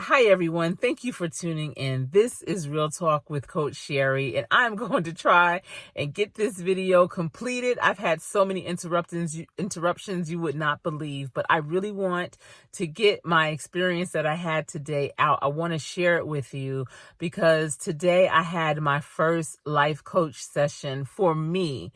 Hi, everyone. Thank you for tuning in. This is Real Talk with Coach Sherri, and I'm going to try and get this video completed. I've had so many interruptions you would not believe, but I really want to get my experience that I had today out. I want to share it with you because today I had my first life coach session for me.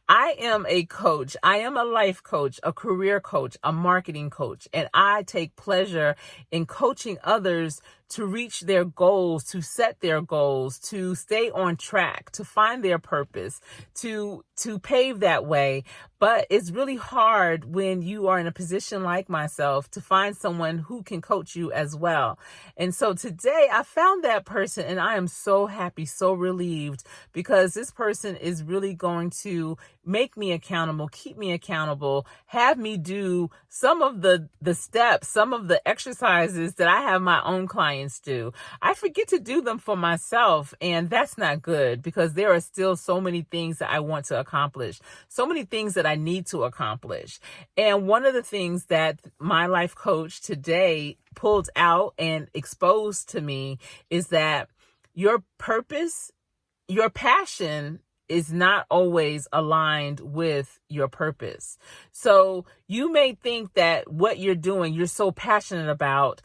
I am a coach. I am a life coach, a career coach, a marketing coach, and I take pleasure in coaching others to reach their goals, to set their goals, to stay on track, to find their purpose, to pave that way. But it's really hard when you are in a position like myself to find someone who can coach you as well. And so today I found that person, and I am so happy, so relieved, because this person is really going to make me accountable, keep me accountable, have me do some of the steps, some of the exercises that I have my own clients do. I forget to do them for myself, and that's not good because there are still so many things that I want to accomplish, so many things that I need to accomplish. And one of the things that my life coach today pulled out and exposed to me is that your purpose, your passion is not always aligned with your purpose. So you may think that what you're doing, you're so passionate about,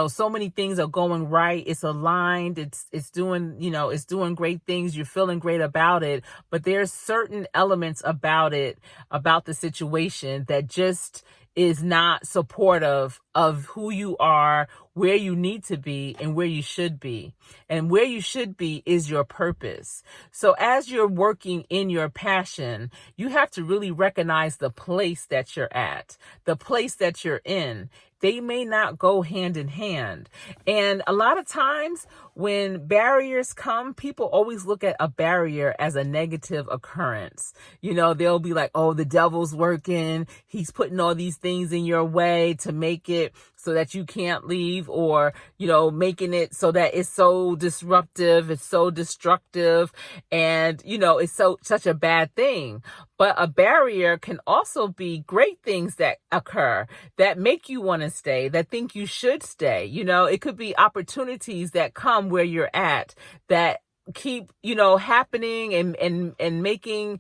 so many things are going right. It's aligned. It's doing, it's doing great things. You're feeling great about it, but there's certain elements about it, about the situation that just is not supportive of who you are, where you need to be, and where you should be. And where you should be is your purpose. So as you're working in your passion, you have to really recognize the place that you're at, the place that you're in. They may not go hand in hand. And a lot of times when barriers come, people always look at a barrier as a negative occurrence. They'll be like, oh, the devil's working. He's putting all these things in your way to make it so that you can't leave, or, making it so that it's so disruptive, it's so destructive, and, it's such a bad thing. But a barrier can also be great things that occur that make you want to stay, that think you should stay. It could be opportunities that come where you're at that keep, happening and making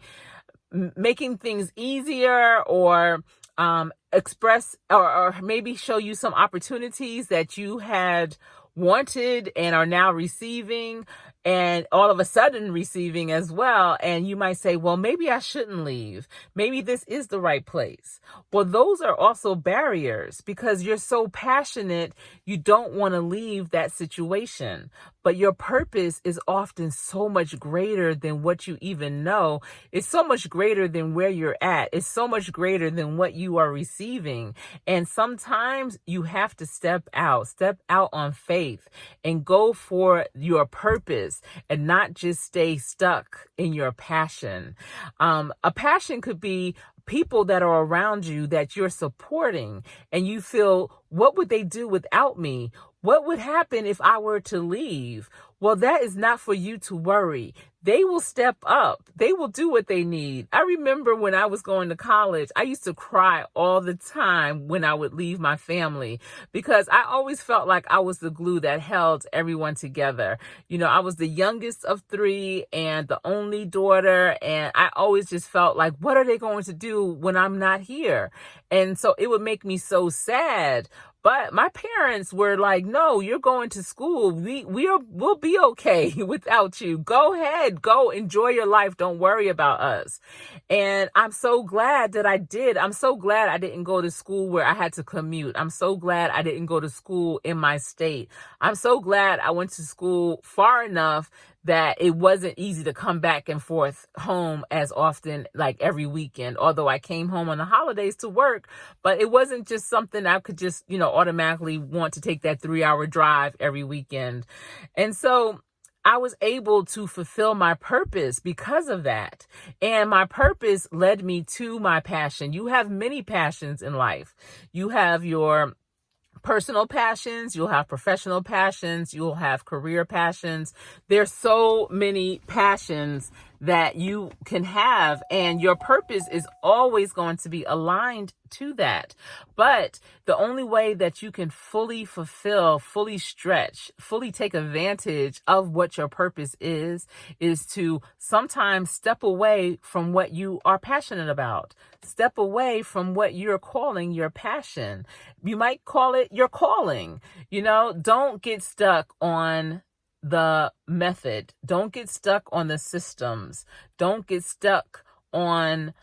things easier, or express or maybe show you some opportunities that you had wanted and are now receiving, and all of a sudden receiving as well. And you might say, well, maybe I shouldn't leave. Maybe this is the right place. Well, those are also barriers because you're so passionate. You don't want to leave that situation, but your purpose is often so much greater than what you even know. It's so much greater than where you're at. It's so much greater than what you are receiving. And sometimes you have to step out on faith and go for your purpose and not just stay stuck in your passion. A passion could be people that are around you that you're supporting, and you feel, what would they do without me? What would happen if I were to leave? Well, that is not for you to worry. They will step up. They will do what they need. I remember when I was going to college, I used to cry all the time when I would leave my family because I always felt like I was the glue that held everyone together. I was the youngest of three and the only daughter, and I always just felt like, what are they going to do when I'm not here? And so it would make me so sad. But my parents were like, no, you're going to school. We'll be okay without you. Go ahead. Go enjoy your life. Don't worry about us. And I'm so glad that I did. I'm so glad I didn't go to school where I had to commute. I'm so glad I didn't go to school in my state. I'm so glad I went to school far enough that it wasn't easy to come back and forth home as often, like every weekend, although I came home on the holidays to work. But it wasn't just something I could just, automatically want to take that 3-hour drive every weekend. And so I was able to fulfill my purpose because of that. And my purpose led me to my passion. You have many passions in life. You have your personal passions, you'll have professional passions, you'll have career passions. There's so many passions that you can have, and your purpose is always going to be aligned to that. But the only way that you can fully fulfill, fully stretch, fully take advantage of what your purpose is to sometimes step away from what you are passionate about. Step away from what you're calling your passion. You might call it your calling. Don't get stuck on the method. Don't get stuck on the systems. Don't get stuck on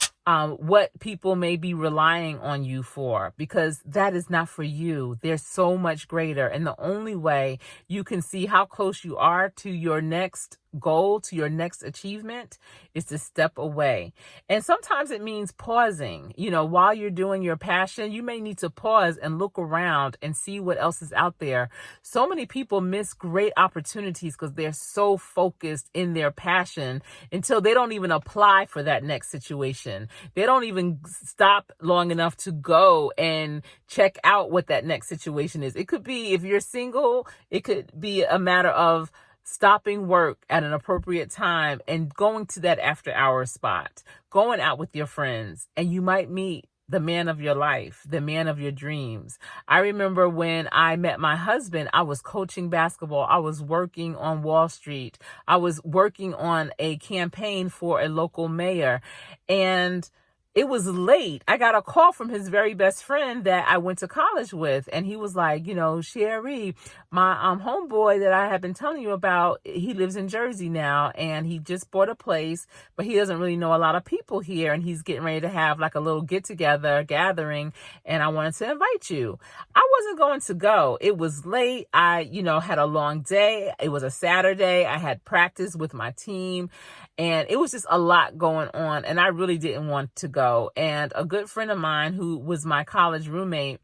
what people may be relying on you for, because that is not for you. There's so much greater. And the only way you can see how close you are to your next goal, to your next achievement, is to step away. And sometimes it means pausing. While you're doing your passion, you may need to pause and look around and see what else is out there. So many people miss great opportunities because they're so focused in their passion until they don't even apply for that next situation. They don't even stop long enough to go and check out what that next situation is. It could be, if you're single, it could be a matter of stopping work at an appropriate time and going to that after hours spot, going out with your friends, and you might meet the man of your life, the man of your dreams. I remember when I met my husband, I was coaching basketball. I was working on Wall Street. I was working on a campaign for a local mayor, and it was late. I got a call from his very best friend that I went to college with. And he was like, Sherri, my homeboy that I have been telling you about, he lives in Jersey now, and he just bought a place, but he doesn't really know a lot of people here. And he's getting ready to have like a little gathering. And I wanted to invite you. I wasn't going to go. It was late. I, had a long day. It was a Saturday. I had practice with my team, and it was just a lot going on. And I really didn't want to go. And a good friend of mine who was my college roommate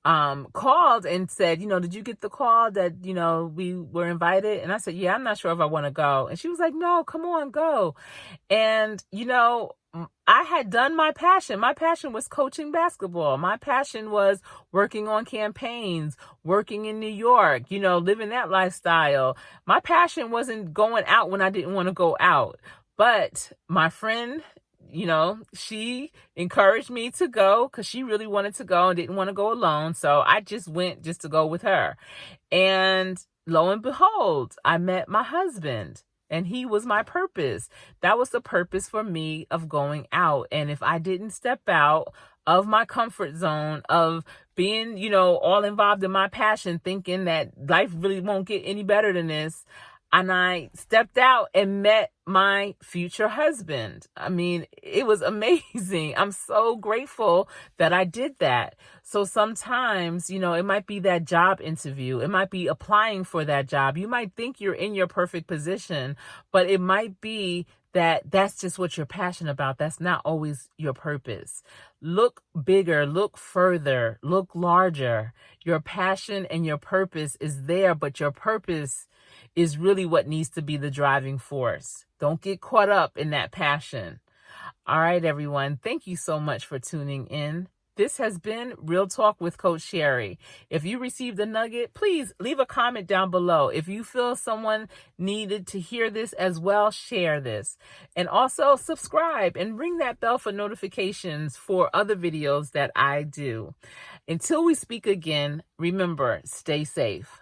called and said, did you get the call that, we were invited? And I said, yeah, I'm not sure if I want to go. And she was like, no, come on, go. And, I had done my passion. My passion was coaching basketball. My passion was working on campaigns, working in New York, living that lifestyle. My passion wasn't going out when I didn't want to go out. But my friend, she encouraged me to go because she really wanted to go and didn't want to go alone. So I just went just to go with her. And lo and behold, I met my husband, and he was my purpose. That was the purpose for me of going out. And if I didn't step out of my comfort zone of being, all involved in my passion, thinking that life really won't get any better than this, and I stepped out and met my future husband. I mean, it was amazing. I'm so grateful that I did that. So sometimes, it might be that job interview. It might be applying for that job. You might think you're in your perfect position, but it might be that that's just what you're passionate about. That's not always your purpose. Look bigger, look further, look larger. Your passion and your purpose is there, but your purpose is really what needs to be the driving force. Don't get caught up in that passion. All right, everyone. Thank you so much for tuning in. This has been Real Talk with Coach Sherri. If you received a nugget, please leave a comment down below. If you feel someone needed to hear this as well, share this. And also subscribe and ring that bell for notifications for other videos that I do. Until we speak again, remember, stay safe.